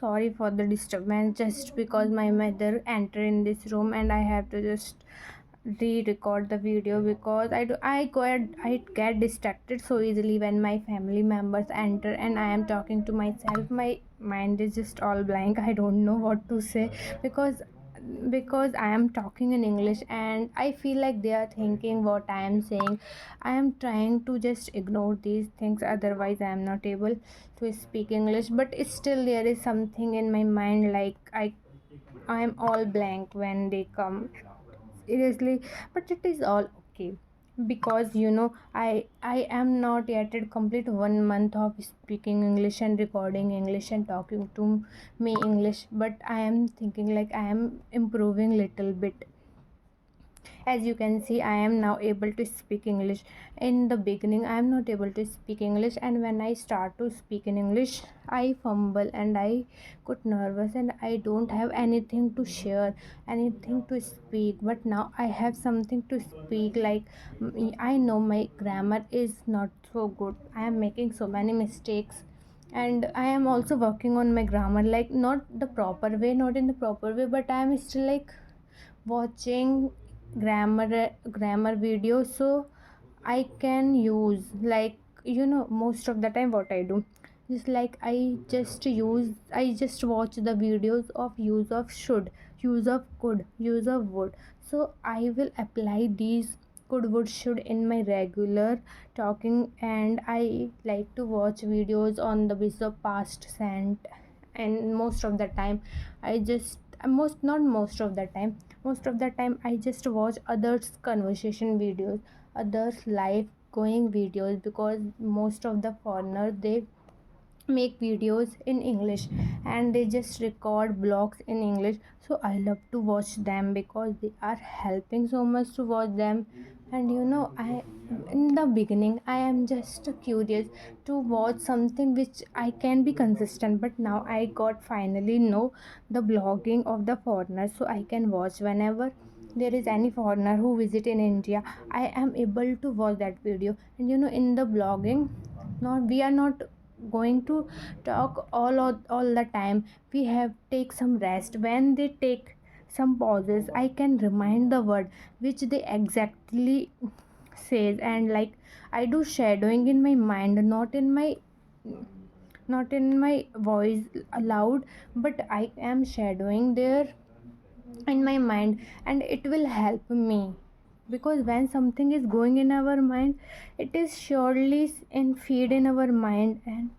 sorry for the disturbance, just because my mother entered in this room and I have to just re-record the video, because I get distracted so easily when my family members enter and I am talking to myself. My mind is just all blank. I don't know what to say, because I am talking in English and I feel like they are thinking what I am saying. I am trying to just ignore these things, otherwise I am not able to speak English, but it's still there is something in my mind, like I am all blank when they come, seriously. But it is all okay, because I am not yet at complete 1 month of speaking English and recording English and talking to me English, but I am thinking like I am improving little bit. As you can see, I am now able to speak English. In the beginning I am not able to speak English, and when I start to speak in English, I fumble and I got nervous and I don't have anything to share, anything to speak. But now I have something to speak. Like, I know my grammar is not so good, I am making so many mistakes, and I am also working on my grammar, like not the proper way, not in the proper way, but I am still like watching grammar videos, so I can use, like, most of the time what I do is like I just watch the videos of use of should, use of could, use of would. So I will apply these could, would, should in my regular talking, and I like to watch videos on the basis of past sent. And most of the time I just most not most of the time most of the time I just watch others conversation videos, others live going videos, because most of the foreigners, they make videos in English and they just record blogs in English. So I love to watch them because they are helping so much to watch them. And I in the beginning I am just curious to watch something which I can be consistent, but now I got finally know the blogging of the foreigners, so I can watch whenever there is any foreigner who visit in India. I am able to watch that video. And in the blogging, not we are not going to talk all the time. We have take some rest. When they take some pauses, I can remind the word which they exactly says. And like, I do shadowing in my mind, not in my voice aloud, but I am shadowing there in my mind, and it will help me, because when something is going in our mind, it is surely in feed in our mind. And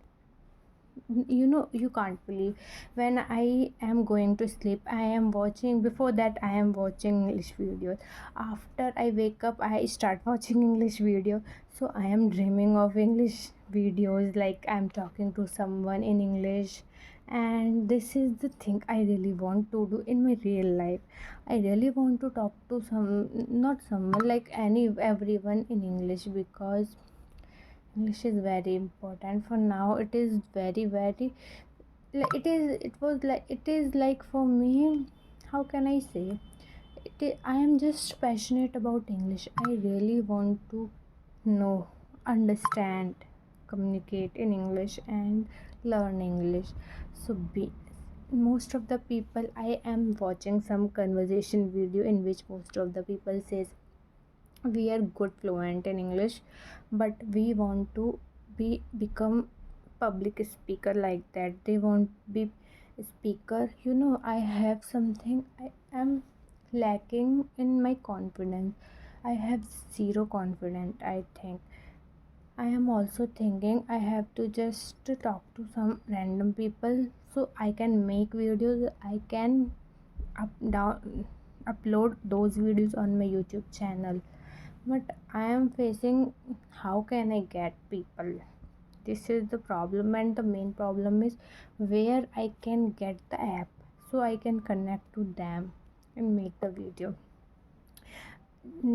you can't believe, when I am going to sleep, I am watching, before that I am watching English videos. After I wake up, I start watching English video. So I am dreaming of English videos, like I'm talking to someone in English. And this is the thing I really want to do in my real life. I really want to talk to not someone, like everyone in English, because English is very important for now. It is very very, it is like, for me, how can I say, I am just passionate about English. I really want to know, understand, communicate in English and learn English. So most of the people, I am watching some conversation video in which most of the people says we are good fluent in English, but we want to become public speaker, like that they want be speaker. I have something, I am lacking in my confidence. I have zero confidence, I think. I am also thinking I have to just talk to some random people, so I can make videos. I can upload those videos on my YouTube channel. But I am facing, how can I get people? This is the problem, and the main problem is where I can get the app so I can connect to them and make the video.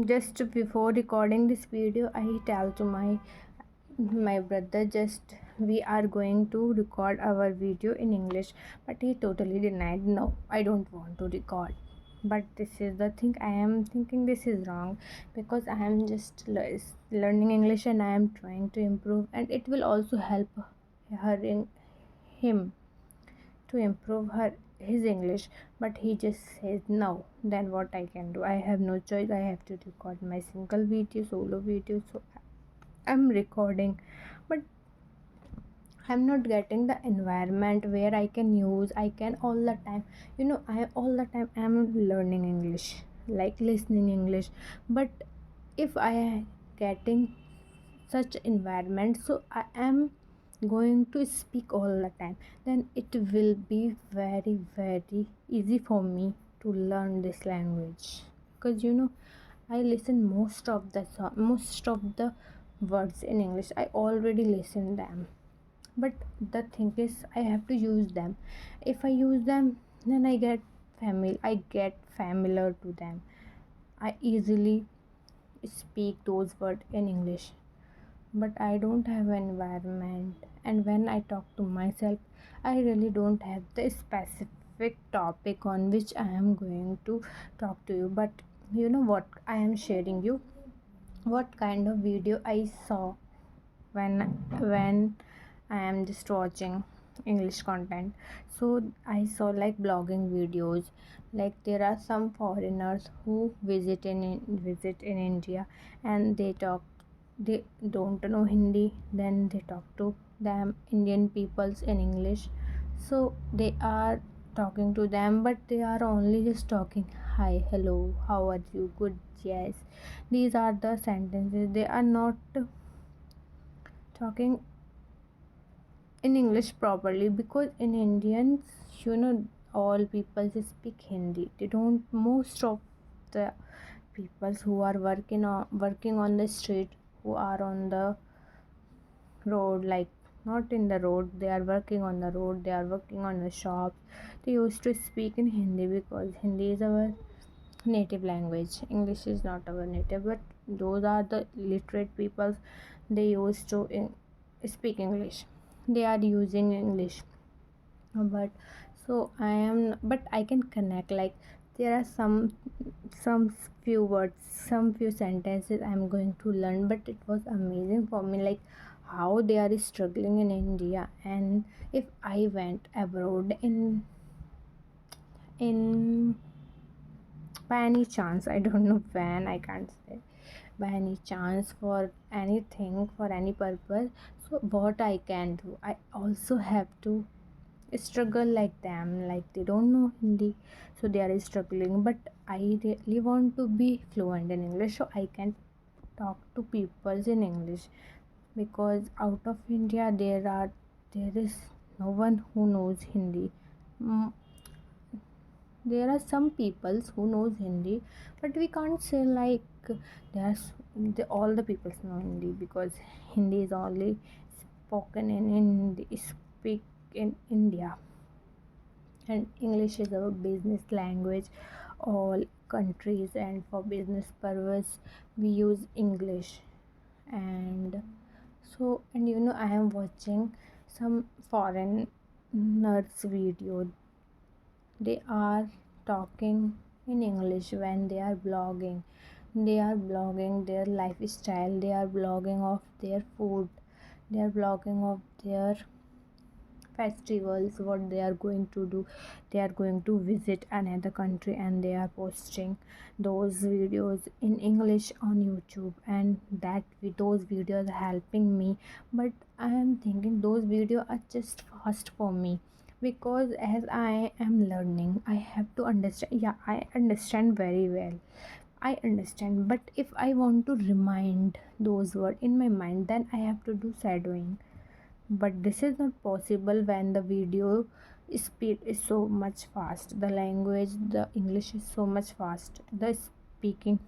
Just before recording this video, I tell to my brother, just we are going to record our video in English, but he totally denied. No, I don't want to record. But this is the thing, I am thinking this is wrong, because I am just learning English and I am trying to improve, and it will also help her in him to improve her his English, but he just says no. Then what I can do? I have no choice. I have to record my single video, solo video. So I'm recording, but I'm not getting the environment where I can use. I can all the time, I all the time I'm learning English, like listening English. But if I getting such environment, so I am going to speak all the time, then it will be very very easy for me to learn this language. Because I listen most of the words in English. I already listen them, but the thing is I have to use them. If I use them, then I get familiar to them. I easily speak those words in English. But I don't have an environment, and when I talk to myself, I really don't have the specific topic on which I am going to talk to you. But you know what, I am sharing you what kind of video I saw when I am just watching English content. So I saw like blogging videos. Like there are some foreigners who visit in India, and they don't know Hindi, then they talk to them Indian peoples in English. So they are talking to them, but they are only just talking hi, hello, how are you, good, yes. These are the sentences. They are not talking in English properly, because in Indians, all people just speak Hindi. They don't. Most of the people who are working on the street, who are on the road, like not in the road, they are working on the road. They are working on the shops. They used to speak in Hindi because Hindi is our native language. English is not our native, but those are the literate people. They used to speak English. They are using English. But so I am, but I can connect. Like there are some few words, some few sentences I'm going to learn. But it was amazing for me, like how they are struggling in India. And if I went abroad in by any chance, I don't know when, I can't say, by any chance, for anything, for any purpose, so what I can do, I also have to struggle like them. Like they don't know Hindi, so they are struggling. But I really want to be fluent in English, so I can talk to people in English. Because out of India, there is no one who knows Hindi. Mm, there are some peoples who knows Hindi, but we can't say like there's all the peoples know Hindi, because Hindi is only spoken speak in India, and English is our business language. All countries, and for business purpose we use English. And so, and I am watching some foreigners video. They are talking in English when they are blogging. They are blogging their lifestyle. They are blogging of their food. They are blogging of their festivals, what they are going to do. They are going to visit another country, and they are posting those videos in English on YouTube. And those videos are helping me. But I am thinking those videos are just fast for me, because as I am learning, I have to understand. Yeah, I understand very well. I understand, but if I want to remind those words in my mind, then I have to do shadowing. But this is not possible when the video speed is so much fast. The language, the English is so much fast. The speaking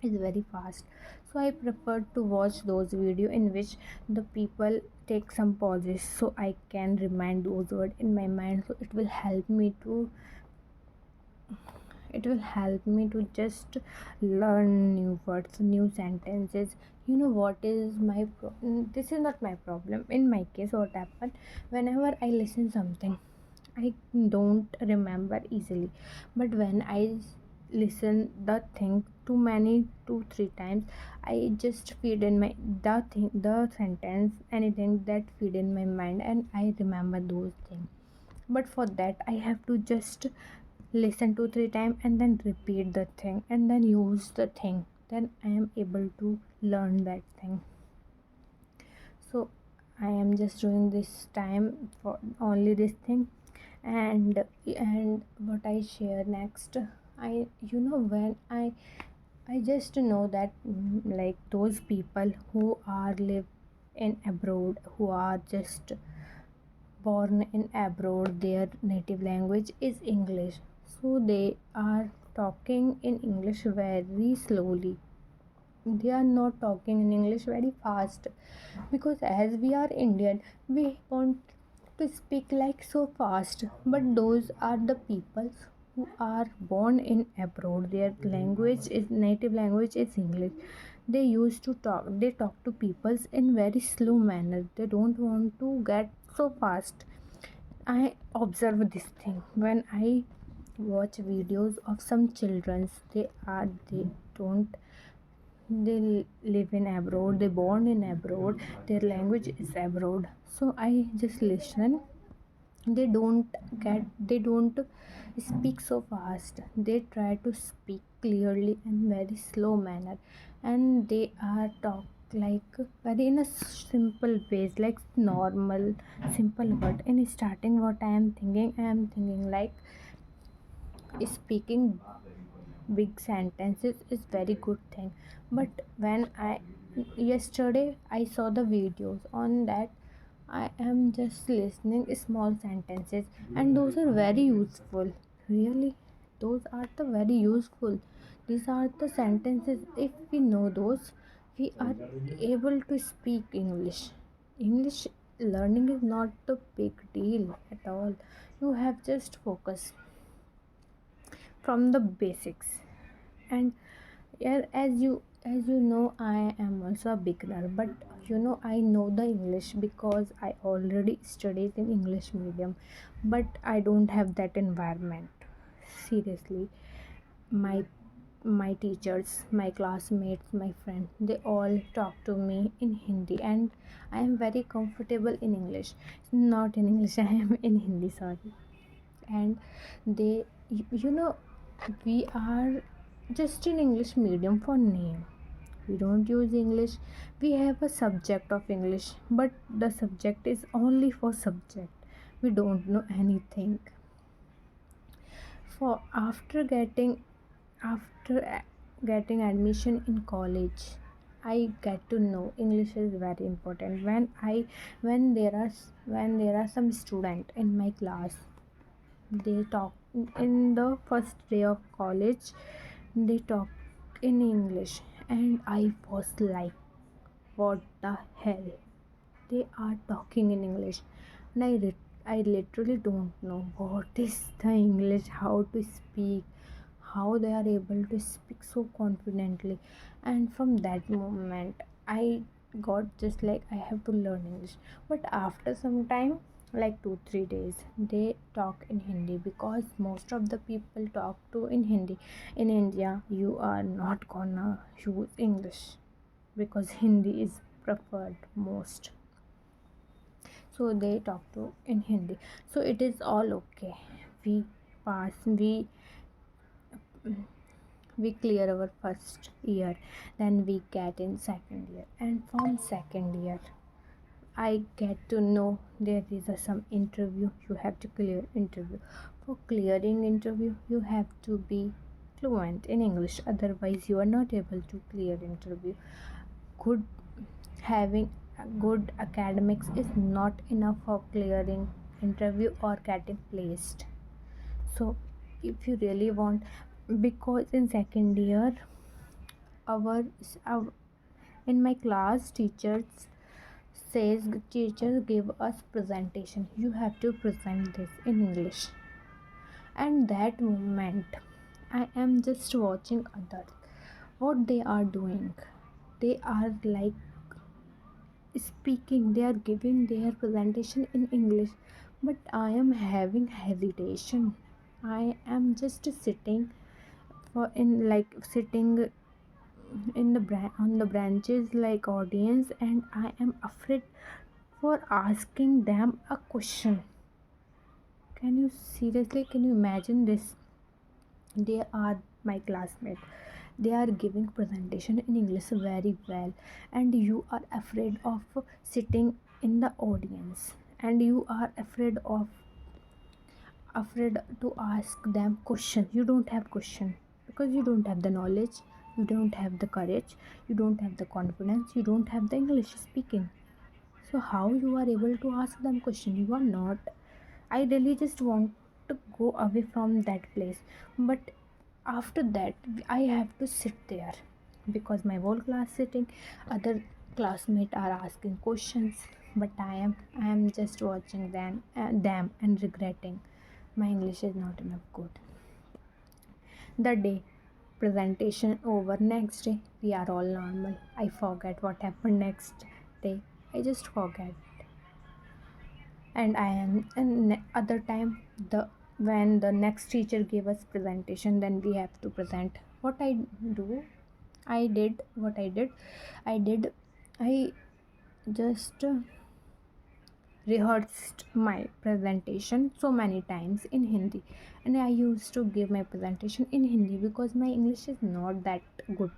is very fast. So I prefer to watch those video in which the people take some pauses, so I can remind those words in my mind. So it will help me to just learn new words, new sentences. You know what is this is not my problem. In my case, what happened, whenever I listen something, I don't remember easily. But when I listen the thing too many, 2 3 times, I just feed in my the sentence, anything that feed in my mind, and I remember those things. but for that I have to just listen 2 3 times and then repeat the thing and then use the thing, then I am able to learn that thing. So I am just doing this time for only this thing. And what I share next, I when I just know that like those people who are live in abroad, who are just born in abroad, their native language is English, so they are talking in English very slowly. They are not talking in English very fast, because as we are Indian, we want to speak like so fast. But those are the people who are born in abroad, their language is native language is English. They talk to peoples in very slow manner. They don't want to get so fast. I observe this thing when I watch videos of some childrens. They don't they live in abroad, they born in abroad, their language is abroad, so I just listen. They don't speak so fast. They try to speak clearly and very slow manner, and they are talk like very in a simple ways, like normal simple word. In starting, what I am thinking like speaking big sentences is very good thing. But when I yesterday I saw the videos on that, I am just listening small sentences, and those are very useful. Really, those are the very useful. These are the sentences. If we know those, we are able to speak English. English learning is not a big deal at all. You have just focus from the basics. And yeah, as you know, I am also a beginner, but I know the English because I already studied in English medium, but I don't have that environment. Seriously, my my teachers, my classmates, my friends, they all talk to me in Hindi, and I am very comfortable in English. Not in English, I am in Hindi, sorry. And they, you know, we are just in English medium for name. We don't use English. We have a subject of English, but the subject is only for subject. We don't know anything. For after getting admission in college, I get to know English is very important. When there are some student in my class, they talk in the first day of college, they talk in English, and I was like, what the hell, they are talking in English. And I literally don't know what is the English, how to speak, how they are able to speak so confidently. And from that moment I got just like I have to learn English. But after some time, like 2 3 days, they talk in Hindi, because most of the people talk to in Hindi. In India, you are not gonna use English, because Hindi is preferred most. So they talk to in Hindi, so it is all okay. We pass, we clear our first year, then we get in second year, and from second year I get to know there is some interview. You have to clear interview. For clearing interview, you have to be fluent in English, otherwise you are not able to clear interview. Good Having a good academics is not enough for clearing interview or getting placed. So if you really want, because in second year, our in my class, teachers give us presentation. You have to present this in English. And that moment, I am just watching others, what they are doing. They are like speaking, they are giving their presentation in English, but I am having hesitation. I am just sitting for in like sitting in the on the branches like audience, and I am afraid for asking them a question. Can you seriously, can you imagine this? They are my classmates. They are giving presentation in English very well, and you are afraid of sitting in the audience, and you are afraid to ask them questions. You don't have question because you don't have the knowledge, you don't have the courage, you don't have the confidence, you don't have the English speaking. So how you are able to ask them question? You are not. I really just want to go away from that place, but after that I have to sit there because my whole class sitting, other classmates are asking questions, but I am just watching them and regretting my English is not enough good. The day presentation over, next day we are all normal. I forget what happened next day. I just forget. And I am and other time, the when the next teacher gave us presentation, then we have to present. What I do, I did what I did. I did I just rehearsed my presentation so many times in Hindi, and I used to give my presentation in Hindi because my English is not that good.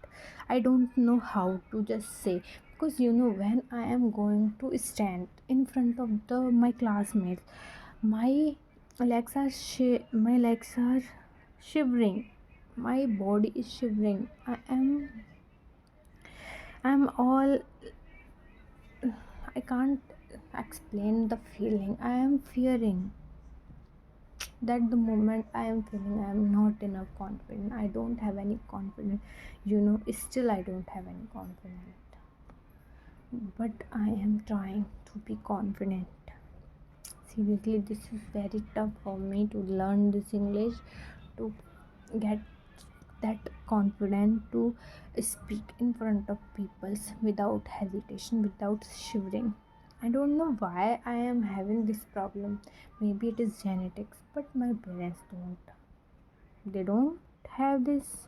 I don't know how to just say, because when I am going to stand in front of the my classmates, my my legs are shivering, my body is shivering. I'm all, I can't explain the feeling. I am fearing that the moment I am feeling I am not enough confident. I don't have any confidence. Still I don't have any confidence. But I am trying to be confident. Seriously, this is very tough for me to learn this English, to get that confident to speak in front of people without hesitation, without shivering. I don't know why I am having this problem. Maybe it is genetics, but my parents don't. They don't have this.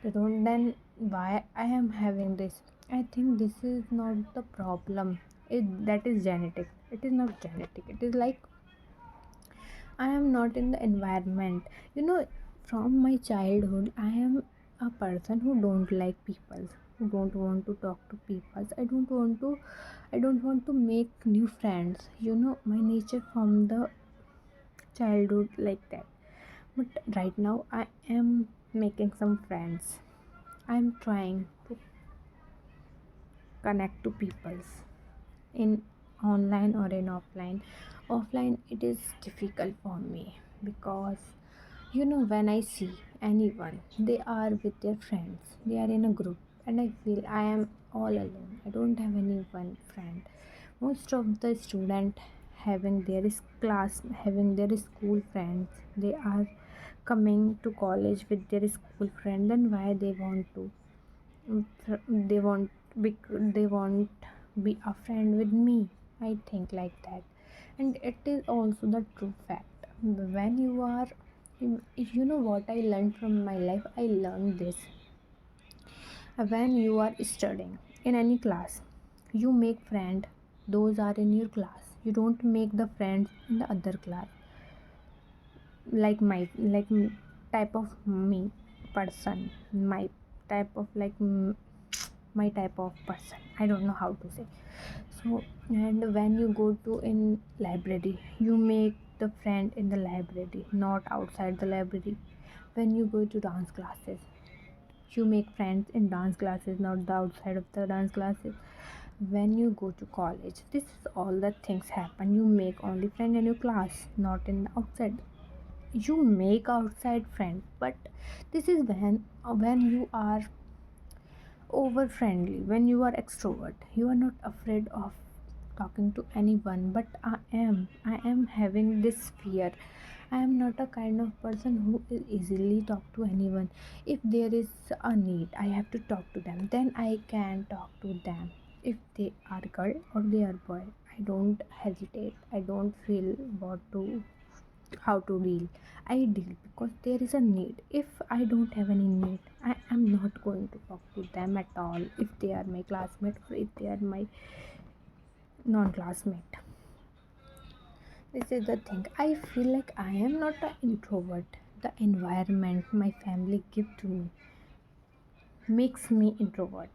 They don't. Then why I am having this? I think this is not the problem. That is genetic. It is not genetic. It is like I am not in the environment. From my childhood, I am a person who don't like people, who don't want to talk to people. I don't want to make new friends. My nature from the childhood like that. But right now I am making some friends. I am trying to connect to people in online or in offline. Offline it is difficult for me because when I see anyone, they are with their friends, they are in a group, and I feel I am all alone. I don't have any one friend. Most of the student having their school friends, they are coming to college with their school friend. Then why they want to they want they won't be a friend with me? I think like that. And it is also the true fact. When you are, if you know what I learned from my life, I learned this: when you are studying in any class, you make friend, those are in your class. You don't make the friends in the other class. Type of me person, my type of my type of person, I don't know how to say. So, and when you go to in library, you make the friend in the library, not outside the library. When you go to dance classes, you make friends in dance classes, not the outside of the dance classes. When you go to college, this is all the things happen. You make only friend in your class, not in the outside. You make outside friend, but this is when you are over friendly, when you are extrovert, you are not afraid of talking to anyone. But I am having this fear. I am not a kind of person who is easily talk to anyone. If there is a need, I have to talk to them, then I can talk to them. If they are girl or they are boy, I don't hesitate. I don't feel what to how to deal. I deal because there is a need. If I don't have any need, I am not going to talk to them at all, if they are my classmate or if they are my non-classmate. This is the thing. I feel like I am not an introvert. The environment my family give to me makes me introvert.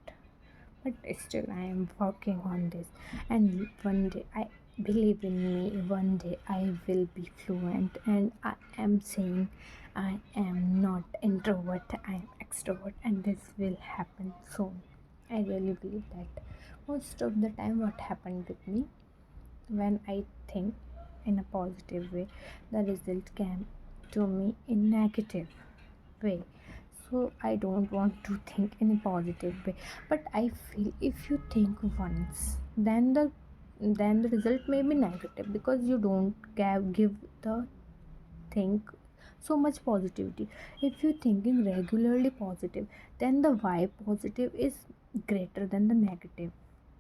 But still, I am working on this. And one day, I believe in me. One day, I will be fluent. And I am saying, I am not introvert. I am extrovert, and this will happen soon. I really believe that. Most of the time, what happened with me, when I think in a positive way, the result came to me in negative way. So I don't want to think in a positive way. But I feel if you think once, then the result may be negative, because you don't give the think so much positivity. If you're thinking regularly positive, then the vibe positive is greater than the negative,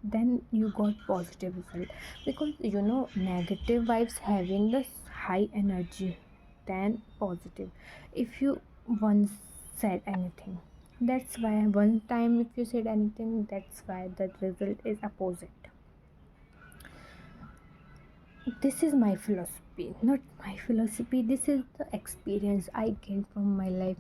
then you got positive result. Because negative vibes having the high energy than positive. If you once said anything, that's why one time if you said anything, that's why the result is opposite. This is my philosophy, not my philosophy, this is the experience I gained from my life.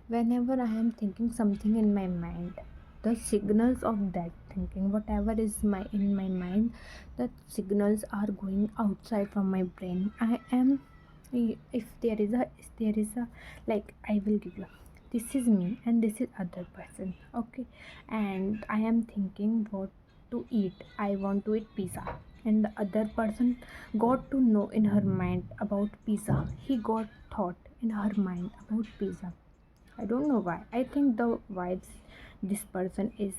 Whenever I am thinking something in my mind, the signals of that thinking, whatever is my in my mind, the signals are going outside from my brain. I am, if there is a like, I will give you, this is me and this is other person, okay? And I am thinking what to eat. I want to eat pizza, and the other person got to know in her mind about pizza. He got thought in her mind about pizza. I don't know why. I think the vibes this person is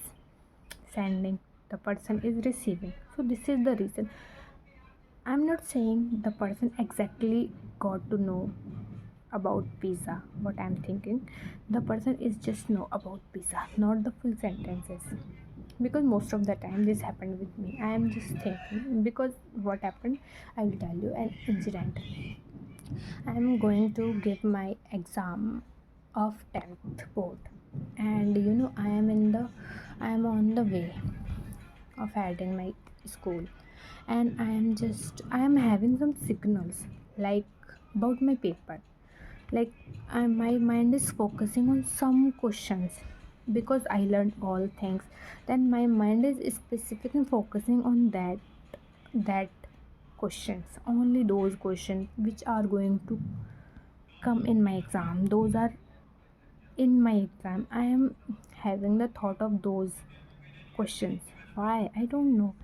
sending, the person is receiving. So this is the reason. I'm not saying the person exactly got to know about pizza what I'm thinking. The person is just know about pizza, not the full sentences. Because most of the time this happened with me. I am just thinking, because what happened, I will tell you an incident. I am going to give my exam of 10th board, and I am on the way of heading my school. And I am having some signals, like, about my paper. Like, my mind is focusing on some questions, because I learned all things. Then my mind is specifically focusing on that questions, only those questions which are going to come in my exam. Those are in my exam. I am having the thought of those questions. Why, I don't know.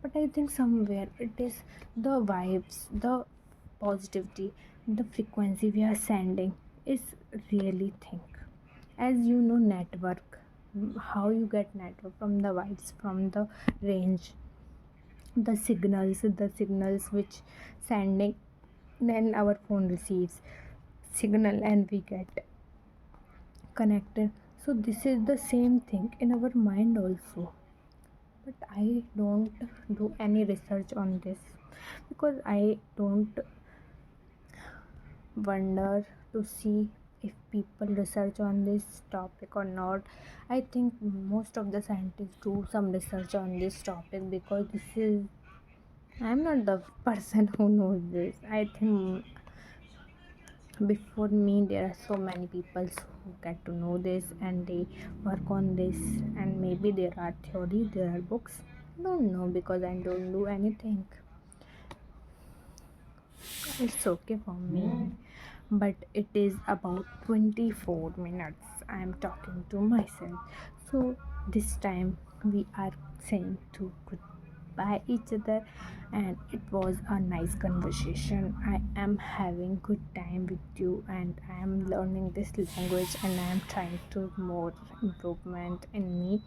But I think somewhere it is the vibes, the positivity, the frequency we are sending is really think. As you know, network, how you get network from the vibes, from the range, the signals which sending, then our phone receives signal and we get connected. So this is the same thing in our mind also. But I don't do any research on this, because I don't wonder to see if people research on this topic or not. I think most of the scientists do some research on this topic, because this is, I'm not the person who knows this. I think before me there are so many people who get to know this and they work on this. And maybe there are theories, there are books. I don't know, because I don't do anything. It's okay for me. But it is about 24 minutes I'm talking to myself. So this time we are saying to goodbye each other, and it was a nice conversation. I am having good time with you, and I am learning this language, and I am trying to more improvement in me.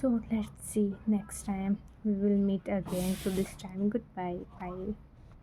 So let's see, next time we will meet again. So this time, goodbye, bye.